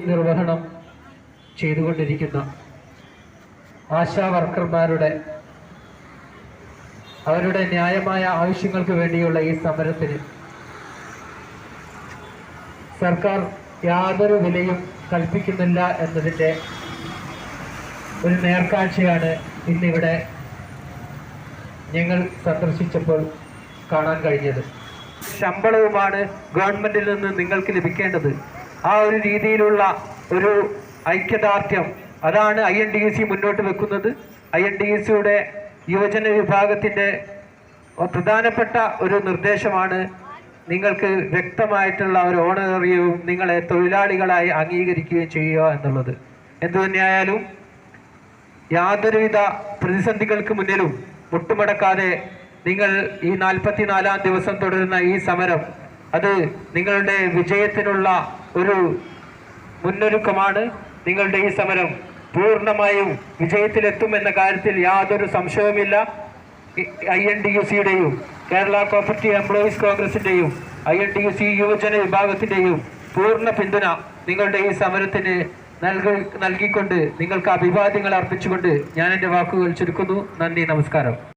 നിർവഹണം ചെയ്തുകൊണ്ടിരിക്കുന്ന ആശാ വർക്കർമാരുടെ അവരുടെ ന്യായമായ ആവശ്യങ്ങൾക്ക് വേണ്ടിയുള്ള ഈ സമരത്തിന് സർക്കാർ യാതൊരു വിലയും കൽപ്പിക്കുന്നില്ല എന്നതിൻ്റെ ഒരു നേർക്കാഴ്ചയാണ് ഇന്നിവിടെ ഞങ്ങൾ സന്ദർശിച്ചപ്പോൾ കാണാൻ കഴിഞ്ഞത്. ശമ്പളവുമാണ് ഗവൺമെന്റിൽ നിന്ന് നിങ്ങൾക്ക് ലഭിക്കേണ്ടത്. ആ ഒരു രീതിയിലുള്ള ഒരു ഐക്യദാർഢ്യം അതാണ് INTUC മുന്നോട്ട് വെക്കുന്നത്. INTUCയുടെ യുവജന വിഭാഗത്തിൻ്റെ പ്രധാനപ്പെട്ട ഒരു നിർദ്ദേശമാണ് നിങ്ങൾക്ക് വ്യക്തമായിട്ടുള്ള ഒരു ഓണറേറിയവും നിങ്ങളെ തൊഴിലാളികളായി അംഗീകരിക്കുകയും ചെയ്യുക എന്നുള്ളത്. എന്തുതന്നെയായാലും യാതൊരുവിധ പ്രതിസന്ധികൾക്ക് മുന്നിലും മുട്ടുമടക്കാതെ നിങ്ങൾ ഈ 44-ാം ദിവസം തുടരുന്ന ഈ സമരം അത് നിങ്ങളുടെ വിജയത്തിനുള്ള ഒരു മുന്നൊരുക്കമാണ്. നിങ്ങളുടെ ഈ സമരം പൂർണ്ണമായും വിജയത്തിലെത്തുമെന്ന കാര്യത്തിൽ യാതൊരു സംശയവുമില്ല. INTUCയുടെയും കേരള കോപ്പറേറ്റീവ് എംപ്ലോയീസ് കോൺഗ്രസിൻ്റെയും INTUC യുവജന വിഭാഗത്തിൻ്റെയും പൂർണ്ണ പിന്തുണ നിങ്ങളുടെ ഈ സമരത്തിന് നൽകിക്കൊണ്ട് നിങ്ങൾക്ക് അഭിവാദ്യങ്ങൾ അർപ്പിച്ചുകൊണ്ട് ഞാൻ എൻ്റെ വാക്കുകൾ ചുരുക്കുന്നു. നന്ദി, നമസ്കാരം.